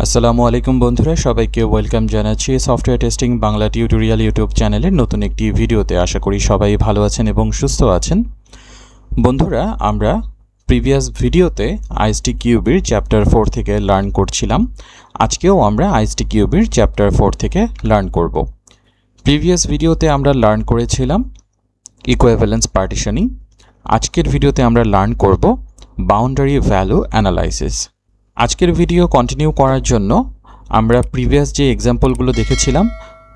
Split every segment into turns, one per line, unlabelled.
আসসালামু আলাইকুম বন্ধুরা, সবাইকে ওয়েলকাম জানাচ্ছি software testing Bangla tutorial YouTube চ্যানেলের নতুন একটি ভিডিওতে। আশা করি সবাই ভালো আছেন এবং সুস্থ আছেন। বন্ধুরা, আমরা প্রিভিয়াস ভিডিওতে আইএসটি কিউবির চ্যাপ্টার 4 থেকে লার্ন করছিলাম। আজকেও আমরা আইএসটি কিউবির চ্যাপ্টার 4 থেকে লার্ন করব। প্রিভিয়াস ভিডিওতে আমরা লার্ন করেছিলাম ইকুইভ্যালেন্স পার্টিশনিং। আজকের ভিডিওতে আমরা লার্ন করব বাউন্ডারি ভ্যালু অ্যানালাইসিস। আজকের ভিডিও কন্টিনিউ করার জন্য আমরা প্রিভিয়াস যে এক্সাম্পলগুলো দেখেছিলাম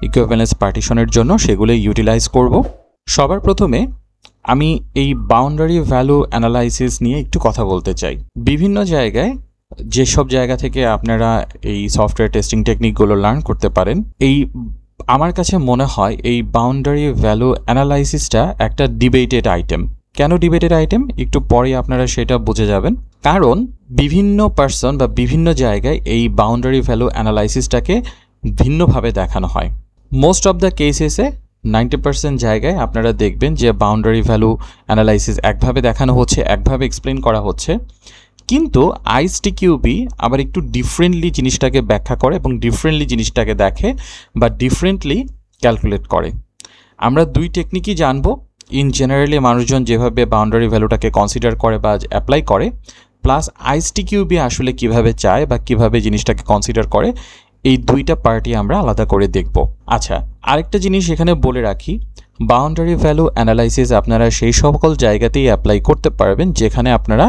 ইকুইভ্যালেন্স পার্টিশনের জন্য সেগুলো ইউটিলাইজ করব। সবার প্রথমে আমি এই বাউন্ডারি ভ্যালু অ্যানালাইসিস নিয়ে একটু কথা বলতে চাই। বিভিন্ন জায়গায় যেসব জায়গা থেকে আপনারা এই সফটওয়্যার টেস্টিং টেকনিকগুলো লার্ন করতে পারেন, আমার কাছে মনে হয় এই বাউন্ডারি ভ্যালু অ্যানালাইসিসটা একটা ডিবেটেড আইটেম। কেন ডিবেটেড আইটেম একটু পরে আপনারা সেটা বুঝে যাবেন। কারণ বিভিন্ন পার্সন বা বিভিন্ন জায়গায় এই বাউন্ডারি ভ্যালু অ্যানালাইসিসটাকে ভিন্নভাবে দেখানো হয়। মোস্ট অফ দ্য কেসেসে 90% জায়গায় আপনারা দেখবেন যে বাউন্ডারি ভ্যালু অ্যানালাইসিস একভাবে দেখানো হচ্ছে, একভাবে এক্সপ্লেন করা হচ্ছে। কিন্তু আইএসটি কিউবি আবার একটু ডিফারেন্টলি জিনিসটাকে ব্যাখ্যা করে এবং ডিফারেন্টলি জিনিসটাকে দেখে বা ডিফারেন্টলি ক্যালকুলেট করে। আমরা দুই টেকনিকই জানবো। ইন জেনারেলি মানুষজন যেভাবে বাউন্ডারি ভ্যালুটাকে কনসিডার করে বা অ্যাপ্লাই করে, প্লাস আইএসটি কিউবি আসলে কিভাবে চায় বা কিভাবে জিনিসটাকে কনসিডার করে, এই দুইটা পার্টি আমরা আলাদা করে দেখব। আচ্ছা, আরেকটা জিনিস এখানে বলে রাখি, বাউন্ডারি ভ্যালু অ্যানালাইসিস আপনারা সেই সকল জায়গাতেই অ্যাপ্লাই করতে পারবেন যেখানে আপনারা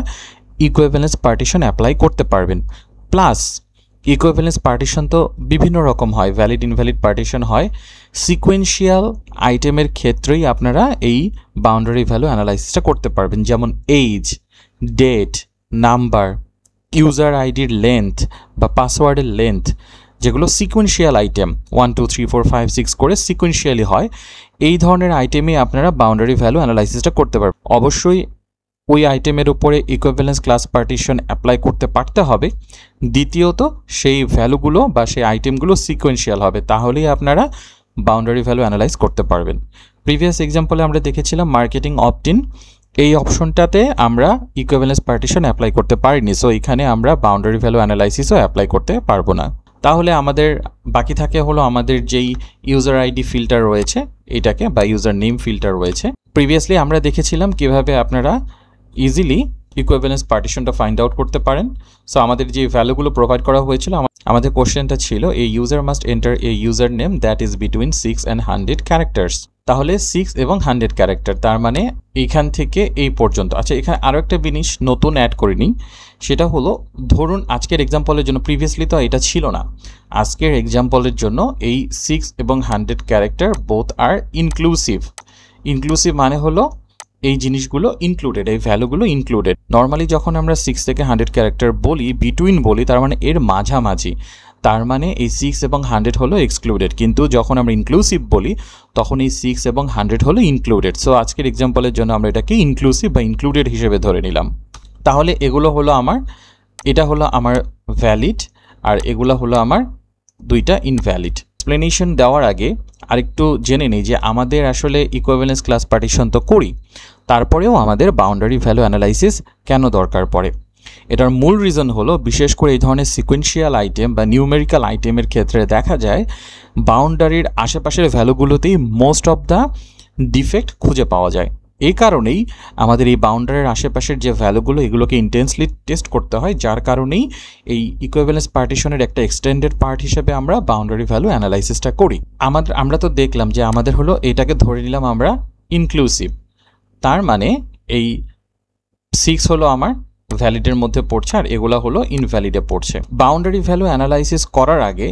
ইকুইভ্যালেন্স পার্টিশন অ্যাপ্লাই করতে পারবেন। প্লাস ইকুইভ্যালেন্স পার্টিশন তো বিভিন্ন রকম হয়, ভ্যালিড ইনভ্যালিড পার্টিশন হয়। সিকোয়েন্সিয়াল আইটেমের ক্ষেত্রেই আপনারা এই বাউন্ডারি ভ্যালু অ্যানালাইসিসটা করতে পারবেন, যেমন এইজ, ডেট, নাম্বার, ইউজার আইডির লেন্থ বা পাসওয়ার্ডের লেন্থ, যেগুলো সিকোয়েন্সিয়াল আইটেম 1 2 3 4 5 6 করে সিকোয়েন্সিয়ালি হয়। এই ধরনের আইটেমে আপনারা বাউন্ডারি ভ্যালু অ্যানালাইসিসটা করতে পারবেন। অবশ্যই ওই আইটেমের উপরে ইকুইভ্যালেন্স ক্লাস পার্টিশন অ্যাপ্লাই করতে পারতে হবে। দ্বিতীয়ত সেই ভ্যালুগুলো বা সেই আইটেমগুলো সিকোয়েন্সিয়াল হবে, তাহলেই আপনারা বাউন্ডারি ভ্যালু অ্যানালাইজ করতে পারবেন। প্রিভিয়াস এক্সাম্পলে আমরা দেখেছিলাম মার্কেটিং অপটিন, এই অপশনটাতে আমরা ইকুইভ্যালেন্স পার্টিশন অ্যাপ্লাই করতে পারিনি, সো এখানে আমরা বাউন্ডারি ভ্যালু অ্যানালাইসিসও অ্যাপ্লাই করতে পারবো না। তাহলে আমাদের বাকি থাকে হলো আমাদের যেই ইউজার আইডি ফিল্টার রয়েছে এটাকে, বা ইউজার নেম ফিল্টার রয়েছে। প্রিভিয়াসলি আমরা দেখেছিলাম কিভাবে আপনারা ইজিলি ইকুইভ্যালেন্স পার্টিশনটা ফাইন্ড আউট করতে পারেন। সো আমাদের যে ভ্যালুগুলো প্রোভাইড করা হয়েছিল, আমাদের কোশ্চেনটা ছিল a user must enter a user name that is between 6 and 100 characters. তাহলে 6 এবং 100 ক্যারেক্টার, তার মানে এইখান থেকে এই পর্যন্ত। আচ্ছা, এখানে আরও একটা জিনিস নতুন অ্যাড করে নিই, সেটা হলো ধরুন আজকের এক্সাম্পলের জন্য, প্রিভিয়াসলি তো এটা ছিল না, আজকের এক্সাম্পলের জন্য এই 6 এবং 100 ক্যারেক্টার বোথ আর ইনক্লুসিভ। ইনক্লুসিভ মানে হলো এই জিনিসগুলো ইনক্লুডেড, এই ভ্যালুগুলো ইনক্লুডেড। নর্মালি যখন আমরা 6 থেকে 100 ক্যারেক্টার বলি, বিটুইন বলি, তার মানে এর মাঝামাঝি, তার মানে এই 6 এবং 100 হলো এক্সক্লুডেড। কিন্তু যখন আমরা ইনক্লুসিভ বলি তখন এই 6 এবং 100 হলো ইনক্লুডেড। সো আজকের এক্সাম্পলের জন্য আমরা এটাকে ইনক্লুসিভ বা ইনক্লুডেড হিসেবে ধরে নিলাম। তাহলে এগুলো হলো এটা হলো আমার ভ্যালিড আর এগুলো হলো আমার দুইটা ইনভ্যালিড। এক্সপ্লেনেশন দেওয়ার আগে আরেকটু জেনে নিই যে আমাদের আসলে ইকুইভ্যালেন্স ক্লাস পার্টিশন তো করি, তারপরেও আমাদের বাউন্ডারি ভ্যালু অ্যানালাইসিস কেন দরকার পড়ে। এটার মূল রিজন হলো, বিশেষ করে এই ধরনের সিকোয়েন্সিয়াল আইটেম বা নিউমেরিক্যাল আইটেমের ক্ষেত্রে দেখা যায় বাউন্ডারির আশেপাশের ভ্যালুগুলোতেই মোস্ট অফ দ্য ডিফেক্ট খুঁজে পাওয়া যায়। এই কারণেই আমাদের এই বাউন্ডারির আশেপাশের যে ভ্যালুগুলো, এগুলোকে ইন্টেন্সলি টেস্ট করতে হয়, যার কারণেই এই ইকুইভ্যালেন্স পার্টিশনের একটা এক্সটেন্ডেড পার্ট হিসেবে আমরা বাউন্ডারি ভ্যালু অ্যানালাইসিসটা করি। আমরা তো দেখলাম যে আমাদের হলো এটাকে ধরে নিলাম আমরা ইনক্লুসিভ, তার মানে এই 6 হলো আমার ভ্যালিডের মধ্যে পড়ছে আর এগুলো হলো ইনভ্যালিডে পড়ছে। বাউন্ডারি ভ্যালু অ্যানালাইসিস করার আগে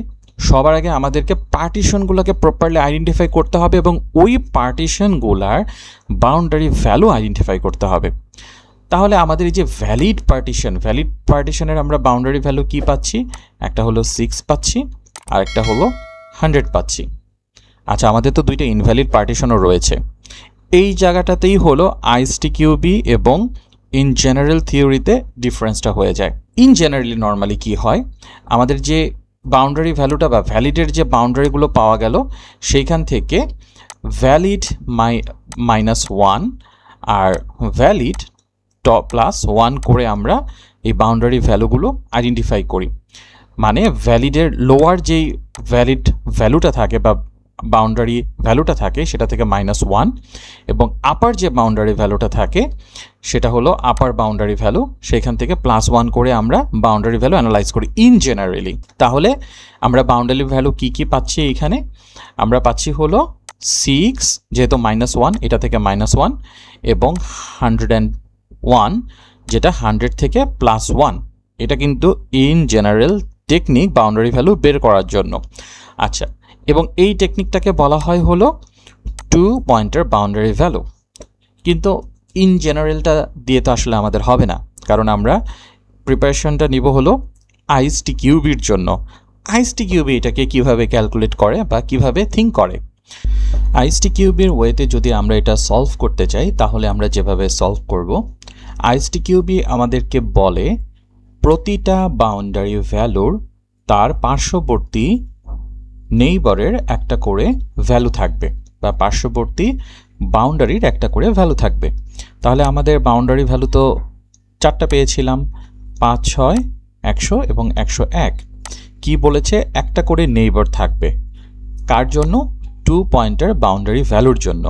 সবার আগে আমাদেরকে পার্টিশনগুলোকে প্রপারলি আইডেন্টিফাই করতে হবে এবং ওই পার্টিশনগুলার বাউন্ডারি ভ্যালু আইডেন্টিফাই করতে হবে। তাহলে আমাদের এই যে ভ্যালিড পার্টিশনের আমরা বাউন্ডারি ভ্যালু কি পাচ্ছি, একটা হলো 6 পাচ্ছি আর একটা হলো 100 পাচ্ছি। আচ্ছা, আমাদের তো দুইটা ইনভ্যালিড পার্টিশনও রয়েছে। এই জায়গাটাতেই হলো আইএসটি কিউবি এবং ইন জেনারেল থিওরিতে ডিফারেন্সটা হয়ে যায়। ইন জেনারেলি নর্মালি কি হয়, আমাদের যে বাউন্ডারি ভ্যালুটা বা ভ্যালিডের যে বাউন্ডারিগুলো পাওয়া গেল, সেইখান থেকে ভ্যালিড -1 আর ভ্যালিড +1 করে আমরা এই বাউন্ডারি ভ্যালুগুলো আইডেন্টিফাই করি। মানে ভ্যালিডের লোয়ার যেই ভ্যালিড ভ্যালুটা থাকে বা বাউন্ডারি ভ্যালুটা থাকে সেটা থেকে -1, এবং আপার যে বাউন্ডারি ভ্যালুটা থাকে সেটা হলো আপার বাউন্ডারি ভ্যালু, সেখান থেকে +1 করে আমরা বাউন্ডারি ভ্যালু অ্যানালাইজ করি ইন জেনারেলি। তাহলে আমরা বাউন্ডারি ভ্যালু কি কি পাচ্ছি এখানে? আমরা পাচ্ছি হলো 6, যেহেতু -1 এটা থেকে -1, এবং 101 যেটা 100 থেকে +1। এটা কিন্তু in general technique boundary value বের করার জন্য। আচ্ছা, এবং এই টেকনিকটাকে বলা হয় হলো 2 পয়েন্টার বাউন্ডারি ভ্যালু। কিন্তু ইন জেনারেলটা দিয়ে তো আসলে আমাদের হবে না, কারণ আমরা প্রিপারেশনটা নিব হলো আইএসটিকিউবির জন্য। আইএসটিকিউবি এটাকে কিভাবে ক্যালকুলেট করে বা কিভাবে থিঙ্ক করে। আইএসটিকিউবির ওয়েতে যদি আমরা এটা সলভ করতে চাই তাহলে আমরা যেভাবে সলভ করব, আইএসটিকিউবি আমাদেরকে বলে প্রতিটা বাউন্ডারি ভ্যালুর তার পার্শ্ববর্তী নেইবারের একটা করে ভ্যালু থাকবে, বা পার্শ্ববর্তী বাউন্ডারির একটা করে ভ্যালু থাকবে। তাহলে আমাদের বাউন্ডারি ভ্যালু তো 4টা পেয়েছিলাম, 5, 6, 100 এবং 101। কি বলেছে? একটা করে নেইবার থাকবে। কার জন্য? 2 পয়েন্টার বাউন্ডারি ভ্যালুর জন্য।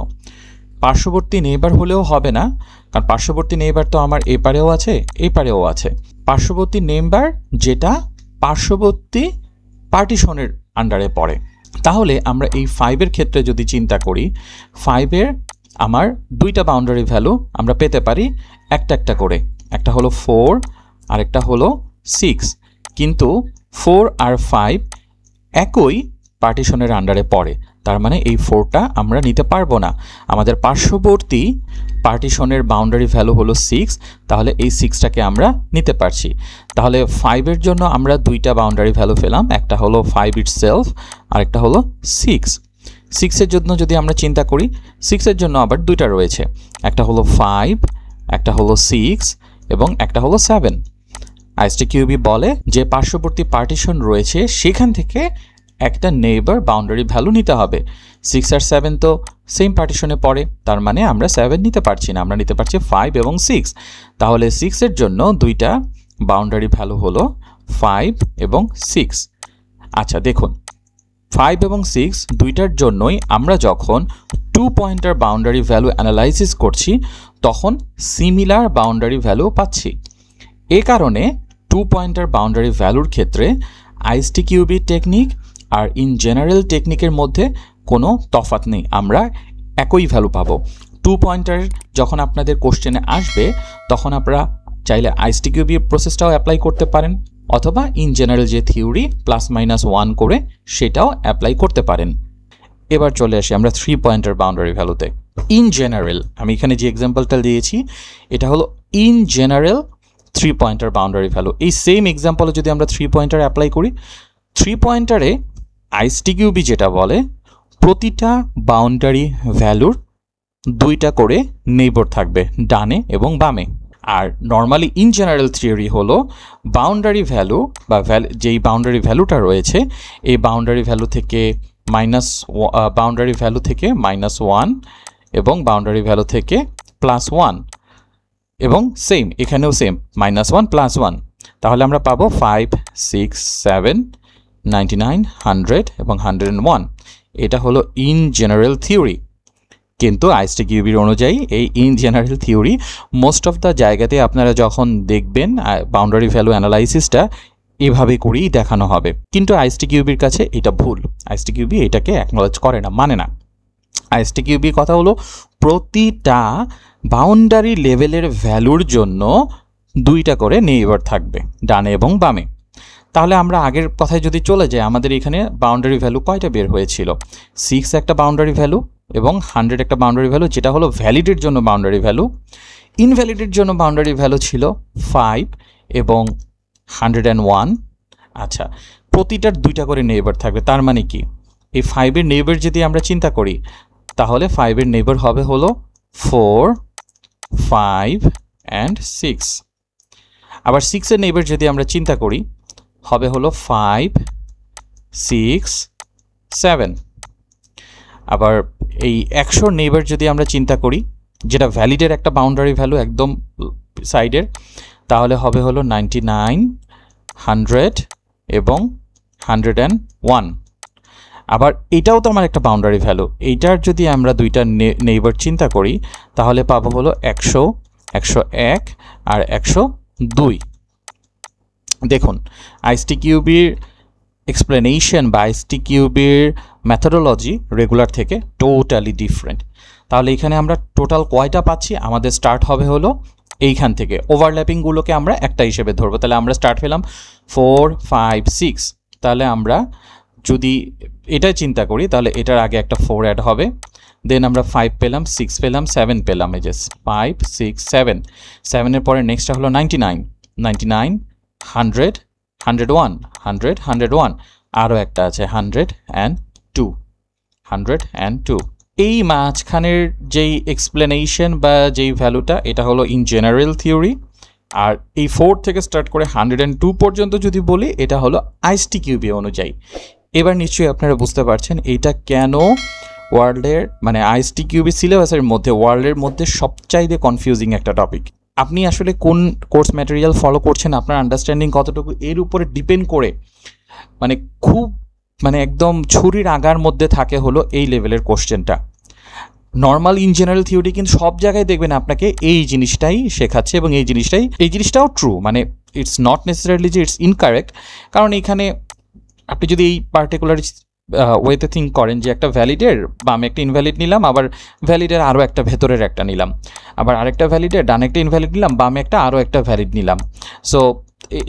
পার্শ্ববর্তী নেইবার হলেও হবে না, কারণ পার্শ্ববর্তী নেইবার তো আমার এই পারেও আছে এই পারেও আছে। পার্শ্ববর্তী নেইবার যেটা পার্শ্ববর্তী পার্টিশনের আন্ডারে পড়ে। তাহলে আমরা এই 5-এর ক্ষেত্রে যদি চিন্তা করি, 5-এর আমার 2টা বাউন্ডারি ভ্যালু আমরা পেতে পারি একটা একটা করে। একটা হলো 4 আর একটা হলো 6, কিন্তু 4 আর 5 একই পার্টিশনের আন্ডারে পড়ে। তার মানে এই 4টা আমরা নিতে পারবো না। আমাদের পার্শ্ববর্তী পার্টিশনের বাউন্ডারি ভ্যালু হলো 6, তাহলে এই 6টাকে আমরা নিতে পারছি। তাহলে 5-এর জন্য আমরা 2টা বাউন্ডারি ভ্যালু পেলাম, একটা হলো 5 ইটসেলফ আর একটা হলো 6। 6-এর জন্য যদি আমরা চিন্তা করি, 6-এর জন্য আবার 2টা রয়েছে, একটা হলো 5, একটা হলো 6 এবং একটা হলো 7। আইএসটিকিউবি বলে যে পার্শ্ববর্তী পার্টিশন রয়েছে সেখান থেকে একটা নেইবার বাউন্ডারি ভ্যালু নিতে হবে। 6 আর 7 তো সেম পার্টিশনে পড়ে, তার মানে আমরা 7 নিতে পারছি না, আমরা নিতে পারছি 5 এবং 6। তাহলে 6-এর জন্য 2টা বাউন্ডারি ভ্যালু হলো 5 এবং 6। আচ্ছা দেখুন, 5 এবং 6 দুইটার জন্যই আমরা যখন 2 পয়েন্টার বাউন্ডারি ভ্যালু অ্যানালাইসিস করছি তখন সিমিলার বাউন্ডারি ভ্যালু পাচ্ছি। এ কারণে 2 পয়েন্টার বাউন্ডারি ভ্যালুর ক্ষেত্রে আইএসটিকিউবি টেকনিক আর ইন জেনারেল টেকনিকের মধ্যে কোনো তফাৎ নেই, আমরা একই ভ্যালু পাবো। 2 পয়েন্টার যখন আপনাদের কোশ্চেনে আসবে তখন আপনারা চাইলে আইএসটিকিউবি প্রসেসটাও অ্যাপ্লাই করতে পারেন, অথবা ইন জেনারেল যে থিওরি +-1 করে সেটাও অ্যাপ্লাই করতে পারেন। এবার চলে আসি আমরা 3 পয়েন্টার বাউন্ডারি ভ্যালুতে। ইন জেনারেল আমি এখানে যে এক্সাম্পলটা দিয়েছি এটা হলো in general 3 pointer boundary value. এই সেম এক্সাম্পলে যদি আমরা 3 পয়েন্টার অ্যাপ্লাই করি, 3 পয়েন্টারে আইএসটিকিউবি যেটা বলে প্রতিটা বাউন্ডারি ভ্যালুর 2টা করে নেইবার থাকবে ডানে এবং বামে। আর নর্মালি ইন জেনারেল থিওরি হলো বাউন্ডারি ভ্যালু বা যেই বাউন্ডারি ভ্যালুটা রয়েছে এই বাউন্ডারি ভ্যালু থেকে -1 এবং বাউন্ডারি ভ্যালু থেকে +1, এবং সেম এখানেও সেম -1 +1। তাহলে আমরা পাবো 5, 6, 7, 99, 100 এবং 101। এটা হলো ইন জেনারেল থিওরি। কিন্তু আইএসটিকিউবির অনুযায়ী এই in general theory most of the জায়গাতে আপনারা যখন দেখবেন বাউন্ডারি ভ্যালু অ্যানালাইসিসটা এভাবে করেই দেখানো হবে, কিন্তু আইএসটিকিউবির কাছে এটা ভুল। আইএসটিকিউবি এটাকে অ্যাকনোলেজ করে না, মানে না। আইএসটিকিউবির কথা হলো প্রতিটা বাউন্ডারি লেভেলের ভ্যালুর জন্য 2টা করে নেইবার থাকবে ডানে এবং বামে। তাহলে আমরা আগের কথায় যদি চলে যাই, আমাদের এখানে বাউন্ডারি ভ্যালু কয়টা বের হয়েছিল? 6 একটা বাউন্ডারি ভ্যালু এবং 100 একটা বাউন্ডারি ভ্যালু, যেটা হলো ভ্যালিডের জন্য বাউন্ডারি ভ্যালু। ইনভ্যালিডের জন্য বাউন্ডারি ভ্যালু ছিল 5 এবং 101। আচ্ছা, প্রতিটার 2টা করে নেইবার থাকবে, তার মানে কি এই 5-এর নেইবার যদি আমরা চিন্তা করি তাহলে 5-এর নেইবার হবে হলো 4, 5 and 6। আবার 6-এর নেইবার যদি আমরা চিন্তা করি হবে হলো 5, 6, 7। আবার এই 100 নেইবার যদি আমরা চিন্তা করি, যেটা ভ্যালিডের একটা বাউন্ডারি ভ্যালু একদম,
100 সাইডের, তাহলে হবে হলো 99, 100 এবং 101। এটা হলো ইন জেনারেল থিওরি। কিন্তু আইএসটিকিউবি অনুযায়ী এই in general theory most of the জায়গাতে আপনারা যখন দেখবেন বাউন্ডারি ভ্যালু অ্যানালাইসিসটা এভাবে করেই দেখানো হবে, কিন্তু আইএসটিকিউবির কাছে এটা ভুল। আইএসটিকিউবি এটাকে অ্যাকনোলেজ করে না, মানে না। আইএসটিকিউবির কথা হলো প্রতিটা বাউন্ডারি লেভেলের ভ্যালুর জন্য 2টা করে নেইবার থাকবে ডানে এবং বামে। তাহলে আমরা আগের কথায় যদি চলে যাই, আমাদের এখানে বাউন্ডারি ভ্যালু কয়টা বের হয়েছিল? 6 একটা বাউন্ডারি ভ্যালু এবং 100 একটা বাউন্ডারি ভ্যালু, যেটা হলো ভ্যালিডের জন্য বাউন্ডারি ভ্যালু। ইনভ্যালিডের জন্য বাউন্ডারি ভ্যালু ছিল 5 এবং 101।
এবং 101। আবার এটাও তো আমার একটা বাউন্ডারি ভ্যালু, এইটার যদি আমরা দুইটা নেইবার চিন্তা করি তাহলে পাবো হলো 100, 101 আর 102। দেখুন আইএসটি কিউবির এক্সপ্লেনেশন বা আইএসটি কিউবির মেথডোলজি রেগুলার থেকে টোটালি ডিফারেন্ট। তাহলে এখানে আমরা টোটাল কয়টা পাচ্ছি, আমাদের স্টার্ট হবে হলো এইখান থেকে, ওভারল্যাপিংগুলোকে আমরা একটা হিসেবে ধরবো। তাহলে আমরা স্টার্ট পেলাম 4, 5, 6। তাহলে আমরা যদি এটা চিন্তা করি তাহলে এটার আগে একটা 4 অ্যাড হবে, দেন আমরা 5 পেলাম, 6 পেলাম, 7 পেলাম, এই যে 5, 6, 7। 7-এর পরে নেক্সটটা হলো 99, 99, 100, 101, 100, 101, আরও একটা আছে 102, 102। এই মাঝখানের যেই এক্সপ্লেনেশন বা যেই ভ্যালুটা এটা হলো ইন জেনারেল থিওরি, আর এই 4 থেকে স্টার্ট করে 102 পর্যন্ত যদি বলি এটা হলো আইএসটি কিউবি অনুযায়ী। এবার নিশ্চয়ই আপনারা বুঝতে পারছেন এইটা কেন ওয়ার্ল্ডের মানে আইএসটি কিউবি সিলেবাসের মধ্যে ওয়ার্ল্ডের মধ্যে সবচাইতে কনফিউজিং একটা টপিক। আপনি আসলে কোন কোর্স ম্যাটেরিয়াল ফলো করছেন, আপনার আন্ডারস্ট্যান্ডিং কতটুকু, এর উপরে ডিপেন্ড করে মানে খুব মানে একদম ছুরির আগার মধ্যে থাকে হলো এই লেভেলের কোশ্চেনটা। নর্মাল ইন জেনারেল থিওরি কিন্তু সব জায়গায় দেখবেন আপনাকে এই জিনিসটাই শেখাচ্ছে এবং এই জিনিসটাও ট্রু, মানে ইটস নট নেসেসারিলি যে ইটস ইনকারেক্ট। কারণ এখানে আপনি যদি এই পার্টিকুলার ওয়েতে থিঙ্ক করেন যে একটা ভ্যালিডের বামে একটা ইনভ্যালিড নিলাম, আবার ভ্যালিডের আরও একটা ভেতরের একটা নিলাম, আবার আরেকটা ভ্যালিডের ডানে একটা ইনভ্যালিড নিলাম, বামে একটা আরও একটা ভ্যালিড নিলাম, সো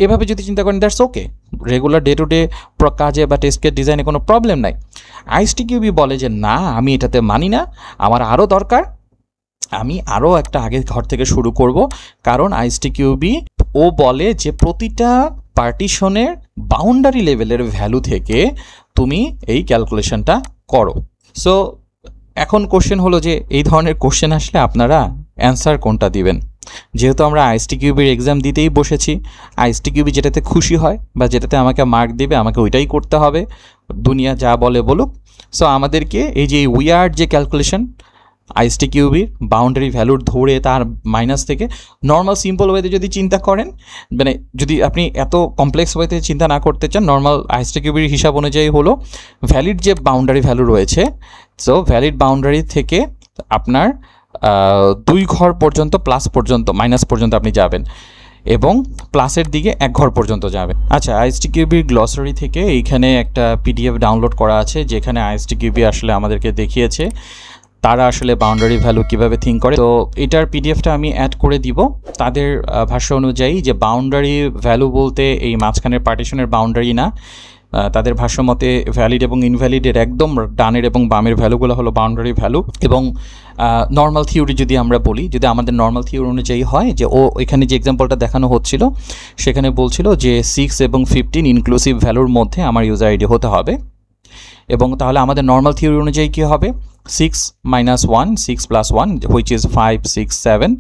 এভাবে যদি চিন্তা করেন that's okay, regular day to day কাজে বা টেস্টের ডিজাইনে কোনো প্রবলেম নাই। আইএসটি কিউবি বলে যে না আমি এটাতে মানি না, আমার আরও দরকার, আমি আরও একটা আগে ঘর থেকে শুরু করব। কারণ আইএসটি কিউবি ও বলে যে প্রতিটা পার্টিশনের বাউন্ডারি লেভেলের ভ্যালু থেকে তুমি এই ক্যালকুলেশনটা করো। সো এখন কোশ্চেন হলো যে এই ধরনের কোশ্চেন আসলে আপনারা অ্যান্সার কোনটা দিবেন। যেহেতু আমরা আইএসটি কিউবির এক্সাম দিতেই বসেছি, আইএসটি কিউবি যেটাতে খুশি হয় বা যেটাতে আমাকে মার্ক দেবে আমাকে ওইটাই করতে হবে, দুনিয়া যা বলে বলুক। সো আমাদেরকে এই যে উইয়ার্ড যে ক্যালকুলেশন আইএসটি কিউবির বাউন্ডারি ভ্যালুর ধরে তার মাইনাস থেকে নর্মাল সিম্পল ওয়েতে যদি চিন্তা করেন, মানে যদি আপনি এত কমপ্লেক্স ওয়েতে চিন্তা না করতে চান, নর্মাল আইএসটি কিউবির হিসাব অনুযায়ী হলো ভ্যালিড যে বাউন্ডারি ভ্যালু রয়েছে, সো ভ্যালিড বাউন্ডারি থেকে আপনার 2 ঘর পর্যন্ত প্লাস পর্যন্ত মাইনাস পর্যন্ত আপনি যাবেন এবং প্লাসের দিকে 1 ঘর পর্যন্ত যাবে। আচ্ছা, আইএসটি কিউবির গ্লসারি থেকে এইখানে একটা পিডিএফ ডাউনলোড করা আছে যেখানে আইএসটি কিউবি আসলে আমাদেরকে দেখিয়েছে তারা আসলে বাউন্ডারি ভ্যালু কীভাবে থিঙ্ক করে। তো এটার পিডিএফটা আমি অ্যাড করে দিব। তাদের ভাষ্য অনুযায়ী যে বাউন্ডারি ভ্যালু বলতে এই মাঝখানের পার্টিশনের বাউন্ডারি না, তাদের ভাষ্য মতে ভ্যালিড এবং ইনভ্যালিডের একদম ডানের এবং বামের ভ্যালুগুলো হলো বাউন্ডারি ভ্যালু। এবং নর্মাল থিওরি যদি আমরা বলি, যদি আমাদের নর্মাল থিওরি অনুযায়ী হয় যে ও এখানে যে এক্সাম্পলটা দেখানো হচ্ছিল সেখানে বলছিল যে 6 এবং 15 ইনক্লুসিভ ভ্যালুর মধ্যে আমার ইউজার আইডি হতে হবে, এবং তাহলে আমাদের নর্মাল থিওরি অনুযায়ী কী হবে 6 - 1 6 + 1 হুইচ ইজ 5 6 7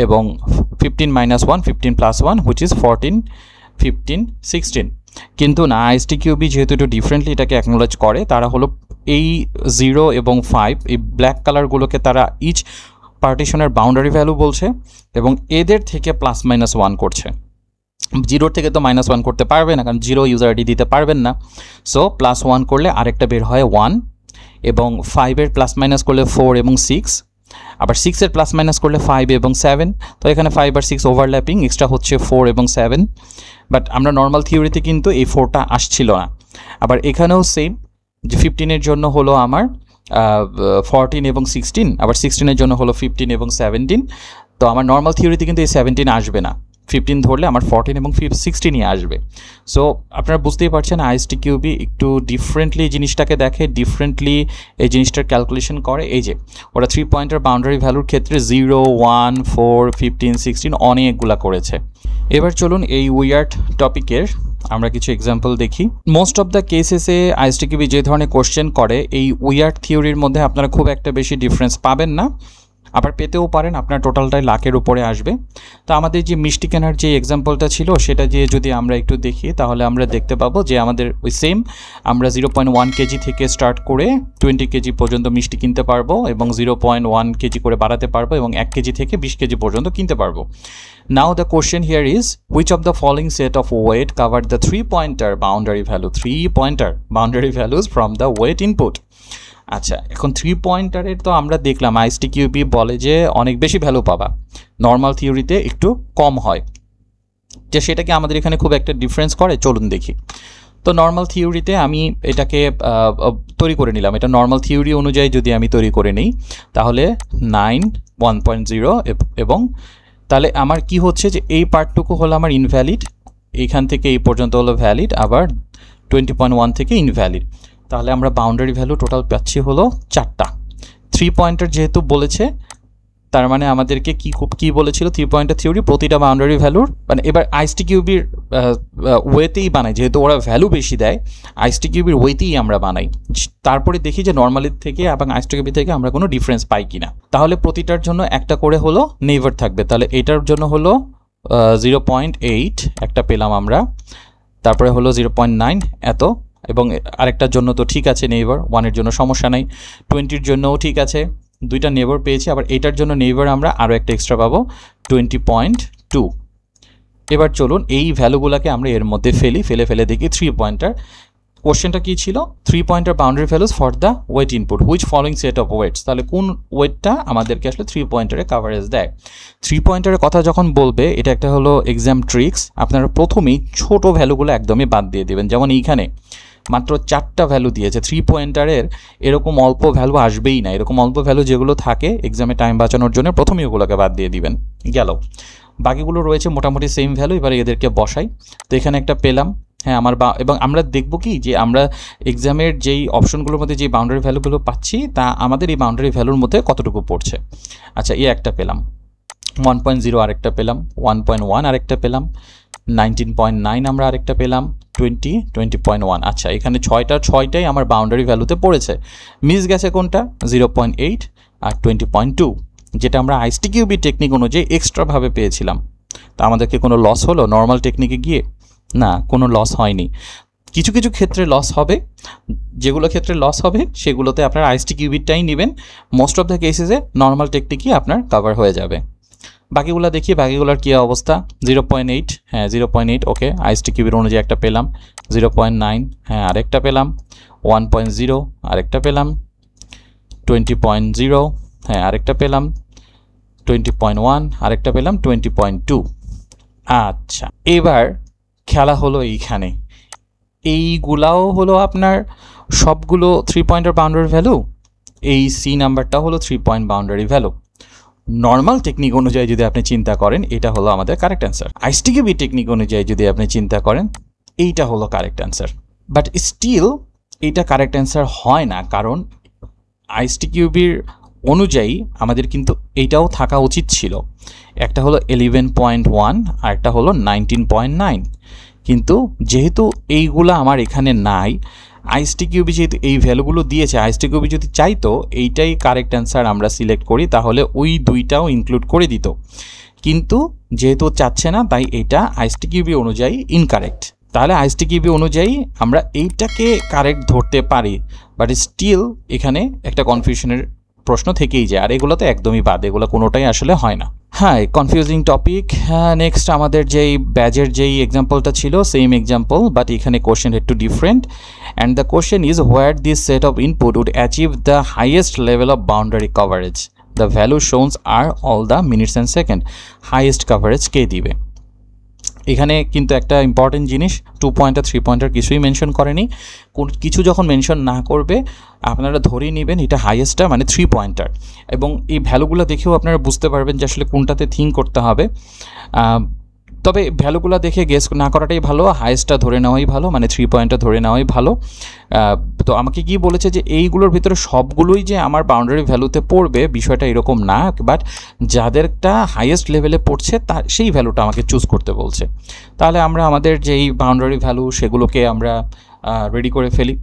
এবং 15 - 1 15 + 1 হুইচ ইজ 14 15 16। কিন্তু না, আইএসটি কিউবি যেহেতু একটু ডিফারেন্টলি এটাকে অ্যাকনোলেজ করে, তারা হলো এই 0 এবং 5 এই ব্ল্যাক কালারগুলোকে তারা ইচ পার্টিশনের বাউন্ডারি ভ্যালু বলছে এবং এদের থেকে +-1 করছে। 0 থেকে তো -1 করতে পারবে না, কারণ 0 ইউজার আইডি দিতে পারবেন না। সো +1 করলে আরেকটা বের হয় 1, এবং 5-এর +- করলে 4 এবং 6, আবার 6-এর +- করলে 5 এবং 7। তো এখানে 5 আর 6 ওভারল্যাপিং, এক্সট্রা হচ্ছে 4 এবং 7। বাট আমরা নর্মাল থিওরিতে কিন্তু এই 4টা আসছিল না। আবার এখানেও সেম, যে 15-এর জন্য হলো আমার 14 এবং 16, আবার 16-এর জন্য হলো 15 এবং 17। তো আমার নর্মাল থিওরিতে কিন্তু এই 17 আসবে না, 15 ধরলে আমার 14 এবং 16ই আসবে। সো আপনারা বুঝতেই পারছেন আইএসটি কিউবি একটু ডিফারেন্টলি জিনিসটাকে দেখে, ডিফারেন্টলি এই জিনিসটার ক্যালকুলেশন করে। এই যে ওরা 3 পয়েন্টের বাউন্ডারি ভ্যালুর ক্ষেত্রে 0 1 4 15 16 অনেকগুলা করেছে। এবার চলুন এই উইয়ার্ড টপিকের আমরা কিছু এক্সাম্পল দেখি। মোস্ট অফ দ্য কেসেসে আইএসটি কিউবি যে ধরনের কোশ্চেন করে এই উইয়ার্ড থিওরির মধ্যে আপনারা খুব একটা বেশি ডিফারেন্স পাবেন না। আবার পেতেও পারেন, আপনার টোটালটাই লাখের উপরে আসবে। তো আমাদের যে মিষ্টি কেনার যে এক্সাম্পলটা ছিল সেটা দিয়ে যদি আমরা একটু দেখি তাহলে আমরা দেখতে পাবো যে আমাদের ওই সেম আমরা 0.1 কেজি থেকে স্টার্ট করে 20 কেজি পর্যন্ত মিষ্টি কিনতে পারবো এবং 0.1 কেজি করে বাড়াতে পারবো এবং 1 কেজি থেকে 20 কেজি পর্যন্ত কিনতে পারবো। Now the question here is, which of the following set of weight covered the 3-pointer boundary value, 3-pointer boundary values from the weight input? আচ্ছা, এখন 3-পয়েন্টারের তো আমরা দেখলাম আইএসটিকিউবি বলে যে অনেক বেশি ভ্যালু পাবা, নর্মাল থিওরিতে একটু কম হয়, যে সেটাকে আমাদের এখানে খুব একটা ডিফারেন্স করে চলুন দেখি। তো নর্মাল থিওরিতে আমি এটাকে তৈরি করে নিলাম, এটা নর্মাল থিওরি অনুযায়ী যদি আমি তৈরি করে নিই তাহলে 9 1.0 এবং তাহলে আমার কি হচ্ছে যে এই পার্টটুকু হলো আমার ইনভ্যালিড, এইখান থেকে এই পর্যন্ত হলো ভ্যালিড, আবার 20.1 থেকে ইনভ্যালিড। তাহলে আমরা বাউন্ডারি ভ্যালু টোটাল পাচ্ছি হলো 4টা। 3-পয়েন্টার যেহেতু বলেছে তার মানে আমাদেরকে কি বলেছিল 3-পয়েন্টার থিওরি, প্রতিটা বাউন্ডারি ভ্যালুর মানে এবার আইএসটিকিউবির ওয়েতেই বানাই, যেহেতু ওরা ভ্যালু বেশি দেয় আইএসটিকিউবির ওয়েতেই আমরা বানাই, তারপরে দেখি যে নর্মালির থেকে এবং আইএসটিকিউবি থেকে আমরা কোনো ডিফারেন্স পাই কিনা। তাহলে প্রতিটার জন্য একটা করে হলো নেইবার থাকবে, তাহলে এটার জন্য হলো 0.8 একটা পেলাম আমরা, তারপরে হলো 0.9 এত, এবং আরেকটার জন্য তো ঠিক আছে নেইবার, 1-এর জন্য সমস্যা নাই, 20-র জন্যও ঠিক আছে, দুইটা নেইবার পেয়েছি, আবার এটার জন্য নেইবার আমরা আরও একটা এক্সট্রা পাবো 20.2। এবার চলুন এই ভ্যালুগুলোকে আমরা এর মধ্যে ফেলে দেখি 3-পয়েন্টার। কোশ্চেনটা কী ছিল, 3-পয়েন্টার boundary values for the weight input, which following set of weights, তাহলে কোন ওয়েটটা আমাদেরকে আসলে 3-পয়েন্টারে কাভারেজ দেয়। 3-পয়েন্টারের কথা যখন বলবে এটা একটা হলো এক্সাম ট্রিক্স, আপনারা প্রথমেই ছোট ভ্যালুগুলো একদমই বাদ দিয়ে দেবেন, যেমন এইখানে মাত্র 4টা ভ্যালু দিয়েছে, 3-পয়েন্টারের এরকম অল্প ভ্যালু আসবেই না, এরকম অল্প ভ্যালু যেগুলো থাকে এক্সামে টাইম বাঁচানোর জন্য প্রথমেই ওগুলোকে বাদ দিয়ে দিবেন, গেল। বাকিগুলো রয়েছে মোটামুটি সেম ভ্যালু, এবারে এদেরকে বসাই। তো এখানে একটা পেলাম, হ্যাঁ আমার এবং আমরা দেখব কি যে আমরা এক্সামের যেই অপশনগুলোর মধ্যে যে বাউন্ডারি ভ্যালুগুলো পাচ্ছি তা আমাদের এই বাউন্ডারি ভ্যালুর মধ্যে কতটুকু পড়ছে। আচ্ছা, এই একটা পেলাম, 1.0 আরেকটা পেলাম, 1.1 আরেকটা পেলাম, 19.9 আমরা আরেকটা পেলাম, 20.1। আচ্ছা, এখানে 6টাই আমার বাউন্ডারি ভ্যালুতে পড়েছে, মিস গেছে কোনটা 0.8 আর 20.2, যেটা আমরা আইএসটিকিউবি টেকনিক অনুযায়ী এক্সট্রাভাবে পেয়েছিলাম। তা আমাদেরকে কোনো লস হলো নর্মাল টেকনিকে গিয়ে? না, কোনো লস হয়নি। কিছু কিছু ক্ষেত্রে লস হবে, যেগুলো ক্ষেত্রে লস হবে সেগুলোতে আপনার আইএসটিকিউবিটাই নেবেন, মোস্ট অফ দ্য কেসেসে নর্মাল টেকনিকই আপনার কভার হয়ে যাবে। বাকিগুলো দেখি, বাকিগুলোর কী অবস্থা। 0.8, হ্যাঁ 0.8 ওকে, আইএসটিকিউবির অনুযায়ী একটা পেলাম, 0.9 হ্যাঁ আরেকটা পেলাম, 1.0 আরেকটা পেলাম, 20.0 হ্যাঁ আরেকটা পেলাম, 20.1 আরেকটা পেলাম, 20.2। আচ্ছা, এবার খেলা হলো এইখানে, এইগুলাও হলো আপনার সবগুলো 3-পয়েন্টার বাউন্ডারি ভ্যালু, এই সি নাম্বারটা হলো 3-পয়েন্ট বাউন্ডারি ভ্যালু। নর্মাল টেকনিক অনুযায়ী যদি আপনি চিন্তা করেন এটা হলো আমাদের কারেক্ট অ্যান্সার, আইএসটিকিউবি টেকনিক অনুযায়ী যদি আপনি চিন্তা করেন এইটা হলো কারেক্ট অ্যান্সার, বাট স্টিল এইটা কারেক্ট অ্যান্সার হয় না, কারণ আইএসটিকিউবির অনুযায়ী আমাদের কিন্তু এইটাও থাকা উচিত ছিল, একটা হলো 11.1 আর একটা হলো 19.9, কিন্তু যেহেতু এইগুলো আমার এখানে নাই, আইএসটিকিউবি যেহেতু এই ভ্যালুগুলো দিয়েছে, আইএসটিকিউবি যদি চাইতো এইটাই কারেক্ট অ্যান্সার আমরা সিলেক্ট করি তাহলে ওই দুইটাও ইনক্লুড করে দিত, কিন্তু যেহেতু চাচ্ছে না তাই এটা আইএসটিকিউবি অনুযায়ী ইনকারেক্ট। তাহলে আইএসটিকিউবি অনুযায়ী আমরা এইটাকে কারেক্ট ধরতে পারি, বাট স্টিল এখানে একটা কনফিউশনের প্রশ্ন থেকেই যায়, আর এগুলো তো একদমই বাদ, এগুলো কোনোটাই আসলে হয় না। হ্যাঁ, কনফিউজিং টপিক। নেক্সট আমাদের যেই ব্যাজের যেই এক্সাম্পলটা ছিল সেম এক্সাম্পল, বাট এখানে কোশ্চেন একটু different, and the question is where this set of input would achieve the highest level of boundary coverage, the value shown are all the minutes and second, highest coverage কে দিবে। এখানে কিন্তু একটা important জিনিস, 2-পয়েন্টার 3-পয়েন্টার কিছুই mention করেনি, কিছু যখন মেনশন না করবে আপনারা ধরেই নেবেন এটা হাইয়েস্টটা মানে 3-পয়েন্টার, এবং এই ভ্যালুগুলো দেখেও আপনারা বুঝতে পারবেন যে আসলে কোনটাতে থিঙ্ক করতে হবে। তবে ভ্যালুগুলো দেখে গেস না করাটাই ভালো, হাইয়েস্টটা ধরে নেওয়াই ভালো, মানে 3-পয়েন্টার ধরে নেওয়াই ভালো। তো আমাকে কি বলেছে যে এইগুলোর ভিতরে সবগুলোই যে আমার বাউন্ডারি ভ্যালুতে পড়বে বিষয়টা এরকম না, বাট যাদেরটা হাইয়েস্ট লেভেলে পড়ছে তা সেই ভ্যালুটা আমাকে চুজ করতে বলছে। তাহলে আমরা আমাদের যেই বাউন্ডারি ভ্যালু সেগুলোকে আমরা রেডি করে ফেলি।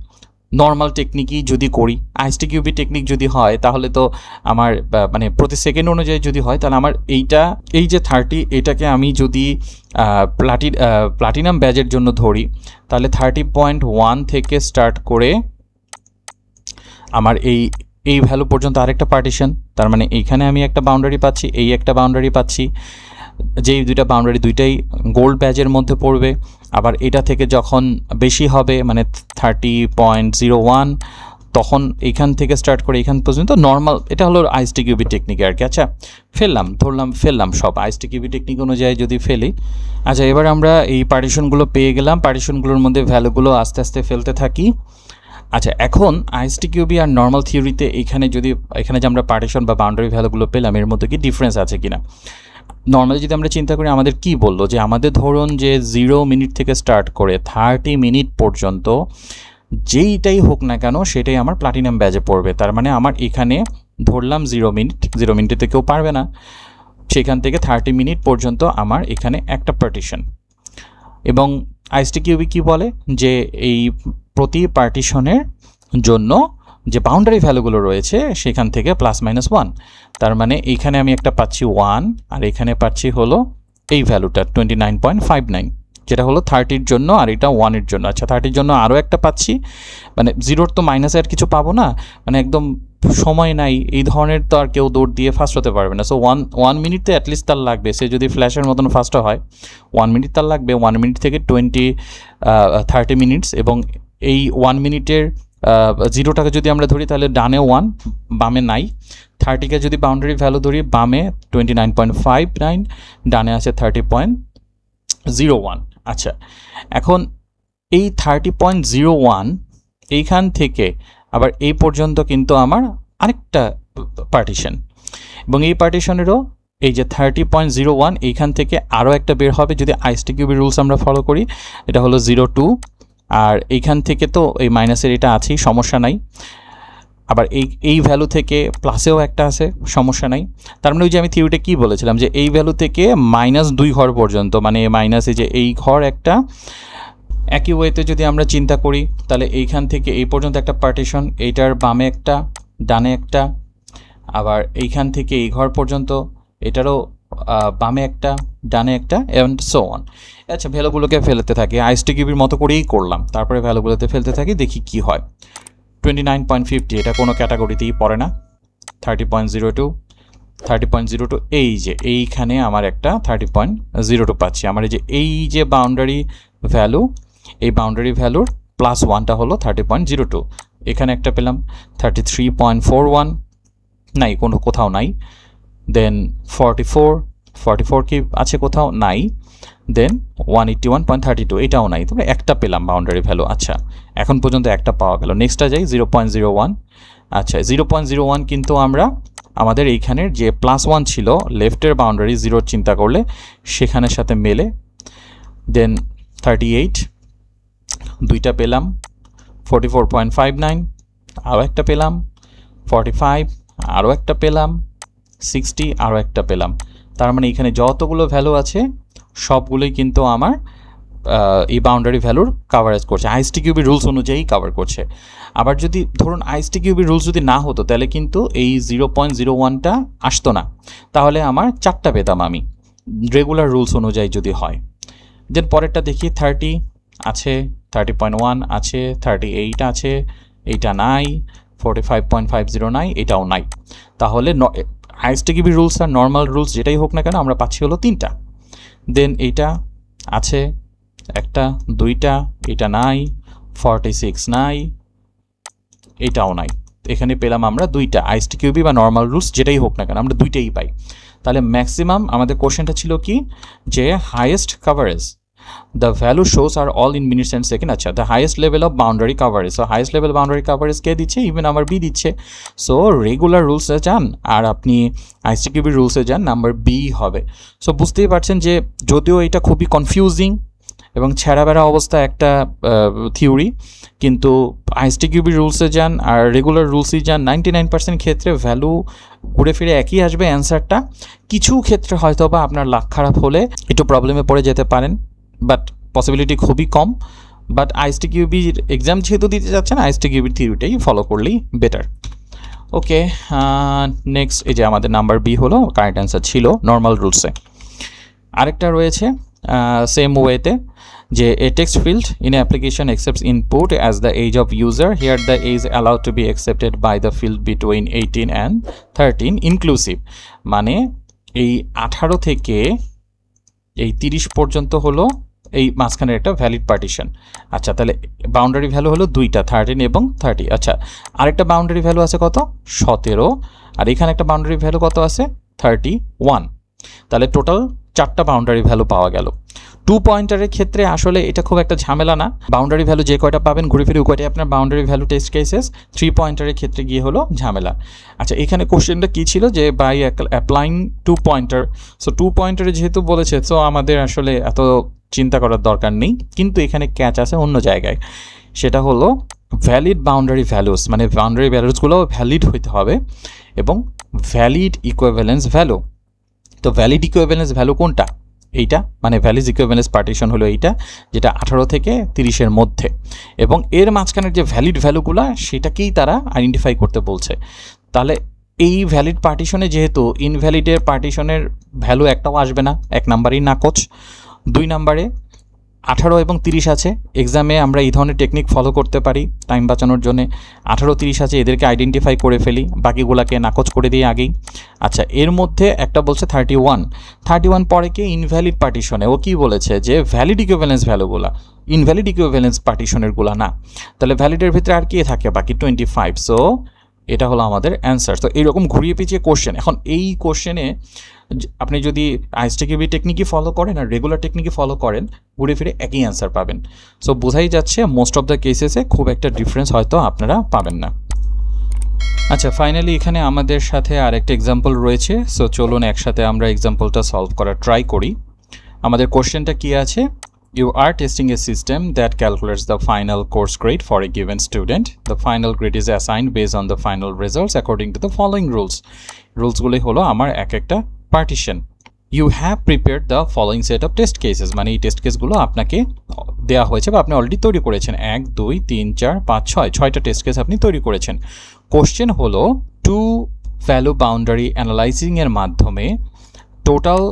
নর্মাল টেকনিকই যদি করি, আইএসটিকিউবি টেকনিক যদি হয় তাহলে তো আমার মানে প্রতি সেকেন্ড অনুযায়ী যদি হয় তাহলে আমার এই যে 30 এটাকে আমি যদি প্লাটিনাম ব্যাজের জন্য ধরি তাহলে 30.1 থেকে স্টার্ট করে আমার এই ভ্যালু পর্যন্ত আরেকটা পার্টিশন, তার মানে এইখানে আমি একটা বাউন্ডারি পাচ্ছি, এই একটা বাউন্ডারি পাচ্ছি, যেই দুইটা বাউন্ডারি দুইটাই গোল্ড ব্যাজের মধ্যে পড়বে। আবার এটা থেকে যখন বেশি হবে মানে 30.01 তখন এইখান থেকে স্টার্ট করে এইখান পর্যন্ত নর্মাল, এটা হলো আইএসটিকিউবি টেকনিক আর কি। আচ্ছা ফেললাম সব আইএসটিকিউবি টেকনিক অনুযায়ী যদি ফেলি। আচ্ছা এবার আমরা এই পার্টিশনগুলো পেয়ে গেলাম, পার্টিশনগুলোর মধ্যে ভ্যালুগুলো আস্তে আস্তে ফেলতে থাকি। আচ্ছা এখন আইএসটিকিউবি আর নর্মাল থিওরিতে এখানে যে আমরা পার্টিশন বা বাউন্ডারি ভ্যালুগুলো পেলাম এর মধ্যে কি ডিফারেন্স আছে কিনা। নর্মালি যদি আমরা চিন্তা করি আমাদের কি বললো যে আমাদের ধরুন যে 0 মিনিট থেকে স্টার্ট করে 30 মিনিট পর্যন্ত যেইটাই হোক না কেন সেটাই আমার প্লাটিনাম ব্যাজে পড়বে। তার মানে আমার এখানে ধরলাম 0 মিনিটে কেউ পারবে না, সেখান থেকে 30 মিনিট পর্যন্ত আমার এখানে একটা পার্টিশন। এবং আইএসটিকিউবি কি বলে যে এই প্রতি পার্টিশনের জন্য যে বাউন্ডারি ভ্যালুগুলো রয়েছে সেখান থেকে +-1, তার মানে এইখানে আমি একটা পাচ্ছি 1 আর এখানে পাচ্ছি হলো এই ভ্যালুটা 29.59, যেটা হলো 30-র জন্য আর এটা 1-এর জন্য। আচ্ছা 30-র জন্য আরও একটা পাচ্ছি, মানে 0-র তো মাইনাসে আর কিছু পাবো না, মানে একদম সময় নাই এই ধরনের তো আর কেউ দৌড় দিয়ে ফাস্ট হতে পারবে না। সো 1 মিনিট তো অ্যাটলিস্ট তার লাগবে, সে যদি ফ্ল্যাশের মতন ফাস্ট হয় 1 মিনিট তার লাগবে। 1 মিনিট থেকে 30 মিনিটস, এবং এই 1 মিনিটের 0টাকে যদি আমরা ধরি তাহলে ডানে 1 বামে নাই, 30কে যদি বাউন্ডারি ভ্যালু ধরি বামে 29.59, ডানে আছে 30.01। আচ্ছা এখন এই 30.01 এইখান থেকে আবার এই পর্যন্ত কিন্তু আমার আরেকটা পার্টিশন, এবং এই পার্টিশনেরও এই যে 30.01 এইখান থেকে আরও একটা বের হবে যদি আইএসটিকিউবি রুলস আমরা ফলো করি, এটা হলো 0.2, আর এইখান থেকে তো এই মাইনাসের এটা আছেই, সমস্যা নাই। আবার এই ভ্যালু থেকে প্লাসেও একটা আছে, সমস্যা নাই। তার মানে ওই যে আমি থিওরিটা কী বলেছিলাম যে এই ভ্যালু থেকে -2 ঘর পর্যন্ত, মানে মাইনাসে যে এই ঘর একটা, একই ওয়েতে যদি আমরা চিন্তা করি তাহলে এইখান থেকে এই পর্যন্ত একটা পার্টিশন, এইটার বামে একটা ডানে একটা, আবার এইখান থেকে এই ঘর পর্যন্ত এটারও বামে একটা ডানে একটা, অ্যান্ড সো অন। আচ্ছা ভ্যালুগুলোকে ফেলতে থাকি, আইএসটিকিউবির মতো করেই করলাম, তারপরে ভ্যালুগুলোতে ফেলতে থাকি, দেখি কি হয়। 29.50 এটা কোনো ক্যাটাগরিতেই পড়ে না। 30.02 এই যে এইখানে আমার একটা 30.02 পাচ্ছি। আমার এই যে বাউন্ডারি ভ্যালু, এই বাউন্ডারি ভ্যালুর +1টা হলো 30.02, এখানে একটা পেলাম 33.41, নাই কোথাও নাই। দেন 44 কি আছে কোথাও নাই। দেন 181.32 এটাও নাই, তবে একটা পেলাম বাউন্ডারি ভ্যালু। আচ্ছা এখন পর্যন্ত একটা পাওয়া গেল। নেক্সটটা যাই 0.01। আচ্ছা 0.01 কিন্তু আমরা আমাদের এইখানের যে +1 ছিল লেফটের বাউন্ডারি 0 চিন্তা করলে সেখানের সাথে মেলে। দেন 38 দুইটা পেলাম, 44.59 আরও একটা পেলাম, 45 আরও একটা পেলাম, 60 আরও একটা পেলাম। তার মানে এখানে যতগুলো ভ্যালু আছে সবগুলোই কিন্তু আমার এই বাউন্ডারি ভ্যালুর কাভারেজ করছে, আইএসটিকিউবি রুলস অনুযায়ী কাভার করছে। আবার যদি ধরুন আইএসটিকিউবি রুলস যদি না হতো তাহলে কিন্তু এই 0.01টা আসতো না, তাহলে আমার 4টা পেতাম আমি রেগুলার রুলস অনুযায়ী যদি হয়। দেন পরেরটা দেখি 30 আছে, 30.1 আছে, 38 আছে, এইটা নাই, 45.50 নাই, এটাও নাই। তাহলে আইএসটিকিউবি রুলস আর নর্মাল রুলস যেটাই হোক না কেন আমরা পাচ্ছি হলো 3টা। দেন এইটা আছে একটা, 2টা, এটা নাই, 46 নাই, এটাও নাই। এখানে পেলাম আমরা 2টা আইএসটিকিউবি বা নর্মাল রুলস যেটাই হোক না কেন আমরা 2টাই পাই। তাহলে ম্যাক্সিমাম আমাদের কোশ্চেনটা ছিল কি যে highest coverage the value shows are all in minutes and second। আচ্ছা the highest level of boundary coverage, so highest level boundary coverage কে দিচ্ছে, ইভেন আমার বি দিচ্ছে। সো রেগুলার রুলসে যান আর আপনি আইএসটিকিউবি রুলসে যান, নাম্বার বি হবে। সো বুঝতেই পারছেন যে যদিও এটা খুবই কনফিউজিং এবং ছেঁড়াবেড়া অবস্থা একটা থিওরি, কিন্তু আইএসটিকিউবি রুলসে যান আর রেগুলার রুলসই যান 99% ক্ষেত্রে ভ্যালু ঘুরে ফিরে একই আসবে অ্যান্সারটা। কিছু ক্ষেত্রে হয়তো বা আপনার লাক খারাপ হলে একটু প্রবলেমে পড়ে যেতে পারেন, বাট পসিবিলিটি খুবই কম। বাট আইএসটিকিউবির এক্সাম যেহেতু দিতে যাচ্ছেন আইএসটিকিউবির থিওরিটাই ফলো করলেই বেটার। ওকে, নেক্সট এই যে আমাদের নাম্বার বি হলো কারেক্ট অ্যান্সার ছিল নর্মাল রুলসে। আরেকটা রয়েছে সেম ওয়েতে যে a text field in application accepts input as the age of user. Here the age allowed to be accepted by the field between 18 and 13 inclusive, মানে এই 18 থেকে এই 30 পর্যন্ত হলো এই মাঝখানের একটা ভ্যালিড পার্টিশন। আচ্ছা, তাহলে বাউন্ডারি ভ্যালু হলো দুইটা, 13 এবং 30। আচ্ছা, আরেকটা বাউন্ডারি ভ্যালু আছে কত, 17, আর এখানে একটা বাউন্ডারি ভ্যালু কত আছে, 31। তাহলে টোটাল 4টা বাউন্ডারি ভ্যালু পাওয়া গেল। 2 পয়েন্টারের ক্ষেত্রে আসলে এটা খুব একটা ঝামেলা না, বাউন্ডারি ভ্যালু যে কয়টা পাবেন ঘুরে ফিরে কয়টাই আপনার বাউন্ডারি ভ্যালু টেস্ট কেসেস। 3 পয়েন্টারের ক্ষেত্রে গিয়ে হলো ঝামেলা। আচ্ছা, এখানে কোশ্চেনটা কী ছিল যে বাই অ্যাপ্লাইং 2 পয়েন্টার, সো 2 পয়েন্টারে যেহেতু বলেছে সো আমাদের আসলে এত চিন্তা করার দরকার নেই, কিন্তু এখানে ক্যাচ আছে অন্য জায়গায়, সেটা হলো ভ্যালিড বাউন্ডারি ভ্যালুস, মানে বাউন্ডারি ভ্যালুসগুলো ভ্যালিড হইতে হবে এবং ভ্যালিড ইকুইভ্যালেন্স ভ্যালু। তো ভ্যালিড ইকুইভ্যালেন্স ভ্যালু কোনটা, এইটা, মানে ভ্যালিড ইকুইভ্যালেন্স পার্টিশন হলো এইটা যেটা 18 থেকে 30-এর মধ্যে, এবং এর মাঝখানের যে ভ্যালিড ভ্যালুগুলো সেটাকেই তারা আইডেন্টিফাই করতে বলছে। তাহলে এই ভ্যালিড পার্টিশনে যেহেতু ইনভ্যালিডের পার্টিশনের ভ্যালু একটাও আসবে না, 1 নাম্বারই নাকচ। 2 নাম্বারে 18 এবং 30 আছে, এক্সামে আমরা এই ধরনের টেকনিক ফলো করতে পারি টাইম বাঁচানোর জন্য। 18, 30 আছে, এদেরকে আইডেন্টিফাই করে ফেলি, বাকিগুলোকে নাকচ করে দিই আগেই। আচ্ছা, এর মধ্যে একটা বলছে 31 পরে কি ইনভ্যালিড পার্টিশনে, ও কি বলেছে যে ভ্যালিড ইকুইভ্যালেন্স ভ্যালুগুলা, ইনভ্যালিড ইকুইভ্যালেন্স পার্টিশনেরগুলা না। তাহলে ভ্যালিডের ভিতরে আর কি থাকে বাকি 25, সো এটা হলো আমাদের অ্যান্সার। তো এইরকম ঘুরিয়ে পিছিয়ে কোশ্চেন। এখন এই কোশ্চেনে আপনি যদি আইএসটিকিউবি টেকনিকই ফলো করেন আর রেগুলার টেকনিকই ফলো করেন, ঘুরে ফিরে একই অ্যান্সার পাবেন। সো বোঝাই যাচ্ছে মোস্ট অফ দ্য কেসেসে খুব একটা ডিফারেন্স হয়তো আপনারা পাবেন না। আচ্ছা, ফাইনালি এখানে আমাদের সাথে আরেকটা এক্সাম্পল রয়েছে, সো চলুন একসাথে আমরা এক্সাম্পলটা সলভ করার ট্রাই করি। আমাদের কোশ্চেনটা কি আছে, You are testing a system that calculates the final course grade for a given student. The final grade is assigned based on the final results according to the following rules. রুলসগুলি হলো আমার এক একটা partition. You have prepared the following set of test cases, মানে এই test কেসগুলো আপনাকে দেওয়া হয়েছে বা আপনি অলরেডি তৈরি করেছেন। 1, 2, 3, 4, 5, 6টা টেস্ট কেস আপনি তৈরি করেছেন। কোশ্চেন হলো 2 ভ্যালু বাউন্ডারি অ্যানালাইজিং এর মাধ্যমে total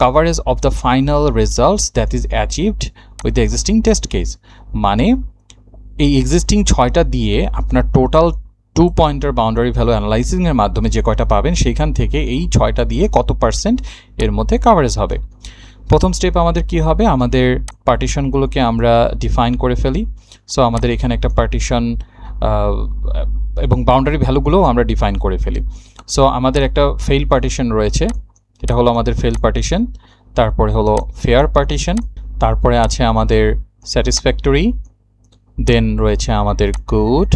coverage of the final results that is achieved with the existing test case, মানে এই এক্সিস্টিং 6টা দিয়ে আপনার total 2 pointer boundary value analysing এর মাধ্যমে যে কয়টা পাবেন সেইখান থেকে এই 6টা দিয়ে কত পার্সেন্ট এর মধ্যে কভারেজ হবে। প্রথম স্টেপ আমাদের কি হবে, আমাদের পার্টিশনগুলোকে আমরা ডিফাইন করে ফেলি। সো আমাদের এখানে একটা পার্টিশন এবং বাউন্ডারি ভ্যালুগুলোও আমরা ডিফাইন করে ফেলি। সো আমাদের একটা ফেইল পার্টিশন রয়েছে, এটা হলো আমাদের ফেল পার্টিশন। তারপরে হলো ফেয়ার পার্টিশন, তারপরে আছে আমাদের স্যাটিসফ্যাক্টরি, দেন রয়েছে আমাদের গুড,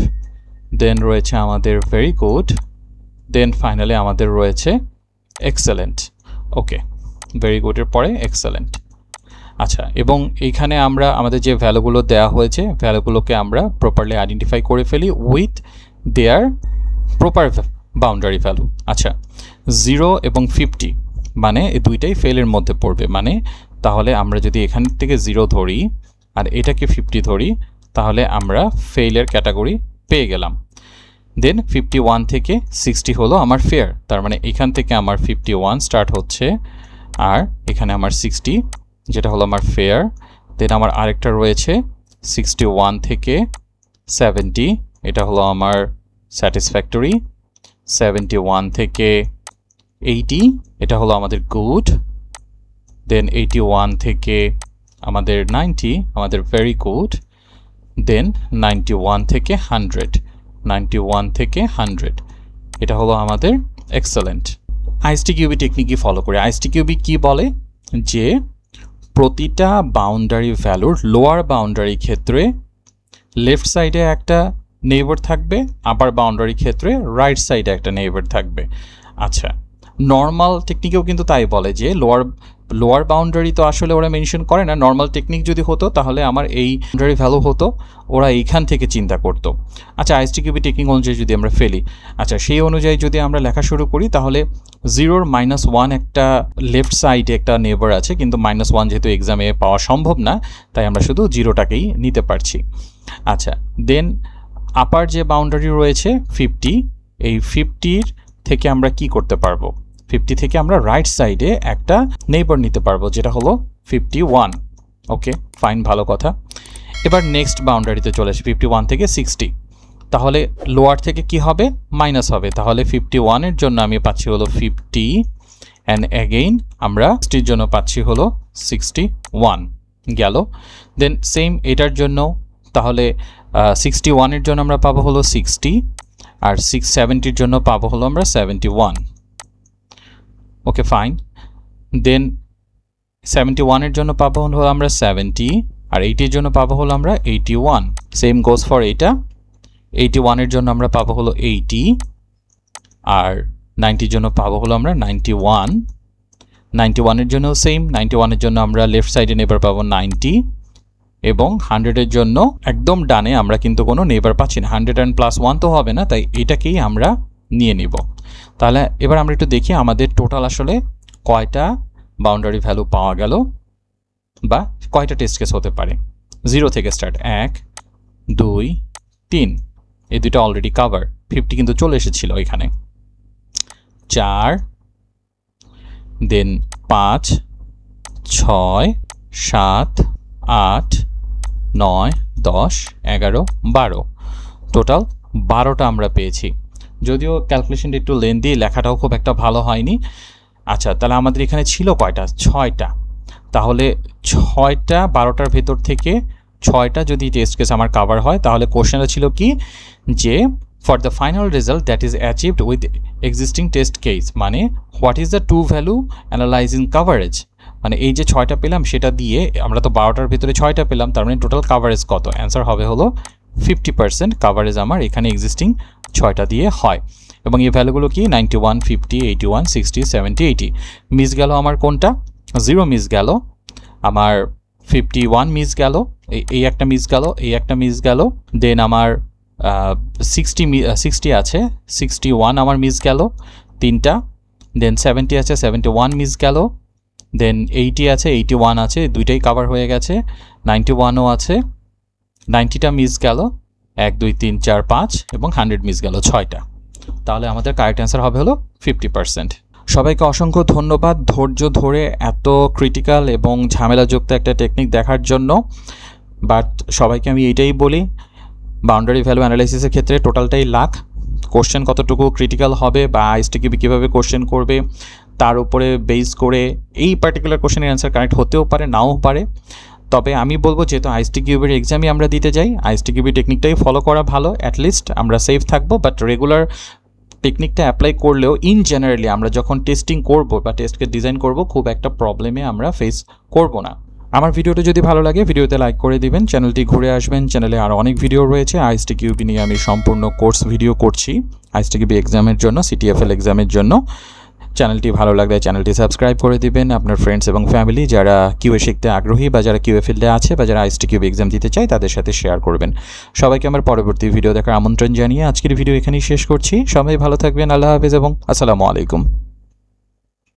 দেন রয়েছে আমাদের ভেরি গুড, দেন ফাইনালি আমাদের রয়েছে এক্সেলেন্ট। ওকে, ভেরি গুডের পরে এক্সেলেন্ট। আচ্ছা, এবং এইখানে আমরা আমাদের যে ভ্যালুগুলো দেওয়া হয়েছে ভ্যালুগুলোকে আমরা প্রপারলি আইডেন্টিফাই করে ফেলি with their proper boundary value. আচ্ছা, 0 এবং 50 মানে এই দুইটাই ফেলের মধ্যে পড়বে, মানে তাহলে আমরা যদি এখান থেকে 0 ধরি আর এটাকে 50 ধরি তাহলে আমরা ফেইলের ক্যাটাগরি পেয়ে গেলাম। দেন 51 থেকে 60 হলো আমার ফেয়ার, তার মানে এখান থেকে আমার 51 স্টার্ট হচ্ছে আর এখানে আমার 60 যেটা হলো আমার ফেয়ার। দেন আমার আরেকটা রয়েছে 61 থেকে 70, এটা হলো আমার স্যাটিসফ্যাক্টরি। 71 থেকে 80, এটা হলো আমাদের গুড। দেন 81 থেকে আমাদের 90, আমাদের ভেরি গুড। দেন 91 থেকে 100, 91 থেকে 100, এটা হলো আমাদের এক্সেলেন্ট। আইএসটিকিউবি টেকনিকই ফলো করে। আইএসটিকিউবি কি বলে যে প্রতিটা বাউন্ডারি ভ্যালুর লোয়ার বাউন্ডারি ক্ষেত্রে লেফট সাইডে একটা নেইবার থাকবে, আবার বাউন্ডারি ক্ষেত্রে রাইট সাইডে একটা নেইবার থাকবে। আচ্ছা, নর্মাল টেকনিকেও কিন্তু তাই বলে যে লোয়ার বাউন্ডারি তো আসলে ওরা মেনশন করে না। নর্মাল টেকনিক যদি হতো তাহলে আমার এই বাউন্ডারি ভ্যালু হতো, ওরা এইখান থেকে চিন্তা করতো। আচ্ছা, আইএসটিকিউবি টেকনিক অনুযায়ী যদি আমরা ফেলি, আচ্ছা সেই অনুযায়ী যদি আমরা লেখা শুরু করি তাহলে 0 -1 একটা লেফট সাইডে একটা নেবার আছে, কিন্তু -1 যেহেতু এক্সামে পাওয়া সম্ভব না তাই আমরা শুধু 0টাকেই নিতে পারছি। আচ্ছা, দেন আপার যে বাউন্ডারি রয়েছে 50, এই 50-র থেকে আমরা কি করতে পারবো? 50 থেকে আমরা রাইট সাইডে একটা নেইবার নিতে পারবো, যেটা হলো 51। ওকে ফাইন, ভালো কথা। এবার নেক্সট বাউন্ডারিতে চলে আসি 51 থেকে 60, তাহলে লোয়ার থেকে কি হবে? মাইনাস হবে। তাহলে 51-এর জন্য আমি পাচ্ছি হলো 50 অ্যান্ড অ্যাগেইন আমরা 60-র জন্য পাচ্ছি হলো 61 গেল। দেন সেম এটার জন্য, তাহলে 61-এর জন্য আমরা পাবো হলো 60 আর 70-র জন্য পাবো হলো আমরা 71। Okay fine. দেন 71-এর জন্য পাবো হলো আমরা 70 আর 80-র জন্য পাবো হলো আমরা 81। সেম গোজ ফর এইটা, 81-এর জন্য আমরা পাবো হলো 80 আর 90-র জন্য পাবো হলো আমরা 91। 91-এর জন্য সেম, 91-এর জন্য আমরা লেফট সাইডে নেবার পাবো 90 এবং 100-এর জন্য একদম ডানে আমরা কিন্তু কোনো নেবার পাচ্ছি না, 100+1 তো হবে না, তাই এটাকেই আমরা নিয়ে নিব। তাহলে এবার আমরা একটু দেখি আমাদের টোটাল আসলে কয়টা বাউন্ডারি ভ্যালু পাওয়া গেল বা কয়টা টেস্ট কেস হতে পারে। 0 থেকে স্টার্ট, 1 2 3, এই দুটো অলরেডি কাভার, 50 কিন্তু চলে এসেছিল এখানে। 4, দেন 5 6 7 8 9 10 11 12, টোটাল 12টা আমরা পেয়েছি। যদিও ক্যালকুলেশনটা একটু লেন্দি, লেখাটাও খুব একটা ভালো হয়নি। আচ্ছা, তাহলে আমাদের এখানে ছিল কয়টা? 6টা। তাহলে 6টা 12টার ভেতর থেকে 6টা যদি টেস্ট কেস আমার কাভার হয়, তাহলে কোশ্চেনটা ছিল কি যে for the final result that is achieved with existing test case, মানে what is the to value analyzing coverage, মানে এই যে 6টা পেলাম সেটা দিয়ে আমরা তো 12টার ভিতরে 6টা পেলাম, তার মানে টোটাল কাভারেজ কত? অ্যান্সার হবে হলো 50% কাভারেজ আমার এখানে এক্সিস্টিং 6টা দিয়ে হয়। এবং এই ভ্যালুগুলো কি? 91 50 81 60 70 80। মিস গেল আমার কোনটা? 0 মিস গেল, আমার 51 মিস গেল, এই একটা মিস গেল, এই একটা মিস গেল। দেন আমার 60 আছে, 61 আমার মিস গেল 3টা। দেন 70 আছে, 71 মিস গেল। দেন 80 আছে, 81 আছে, দুইটাই কাভার হয়ে গেছে। 91ও আছে, 90টা মিস গেল, 1 2 3 4 5 এবং 100 মিস গেল 6টা। তাহলে আমাদের কারেক্ট অ্যান্সার হবে হলো 50%। সবাইকে অসংখ্য ধন্যবাদ ধৈর্য ধরে এত ক্রিটিক্যাল এবং ঝামেলাযুক্ত একটা টেকনিক দেখার জন্য। বাট সবাইকে আমি এইটাই বলি, বাউন্ডারি ভ্যালু অ্যানালাইসিসের ক্ষেত্রে টোটালটাই লাখ। কোশ্চেন কতটুকু ক্রিটিক্যাল হবে বা আইএসটিকিউবি কীভাবে কোশ্চেন করবে তার উপরে বেস করে এই পার্টিকুলার কোশ্চেনের অ্যান্সার কারেক্ট হতেও পারে, নাও পারে। তবে আমি বলবো যেহেতু আইএসটিকিউবির এক্সামই আমরা দিতে যাই, আইএসটিকিউবি টেকনিকটাই ফলো করা ভালো, অ্যাটলিস্ট আমরা সেফ থাকবো। বাট রেগুলার টেকনিকটা অ্যাপ্লাই করলেও ইন জেনারেলি আমরা যখন টেস্টিং করব বা টেস্টকে ডিজাইন করব, খুব একটা প্রবলেমে আমরা ফেস করব না। আমার ভিডিওটা যদি ভালো লাগে ভিডিওতে লাইক করে দিবেন, চ্যানেলটি ঘুরে আসবেন, চ্যানেলে আরও অনেক ভিডিও রয়েছে। আইএসটিকিউবি নিয়ে আমি সম্পূর্ণ কোর্স ভিডিও করছি আইএসটিকিউবি এক্সামের জন্য, সিটিএফএল এক্সামের জন্য। চ্যানেলটি ভালো লাগলে চ্যানেলটি সাবস্ক্রাইব করে দিবেন। আপনার ফ্রেন্ডস এবং ফ্যামিলি যারা কিউএ শিখতে আগ্রহী বা যারা কিউএ ফিল্ডে আছে বা যারা আইএসটিকিউবি এক্সাম দিতে চায় তাদের সাথে শেয়ার করবেন। সবাইকে আমার পরবর্তী ভিডিও দেখার আমন্ত্রণ জানিয়ে আজকের ভিডিও এখানেই শেষ করছি। সবাই ভালো থাকবেন, আল্লাহ হাফেজ এবং আসসালামু আলাইকুম।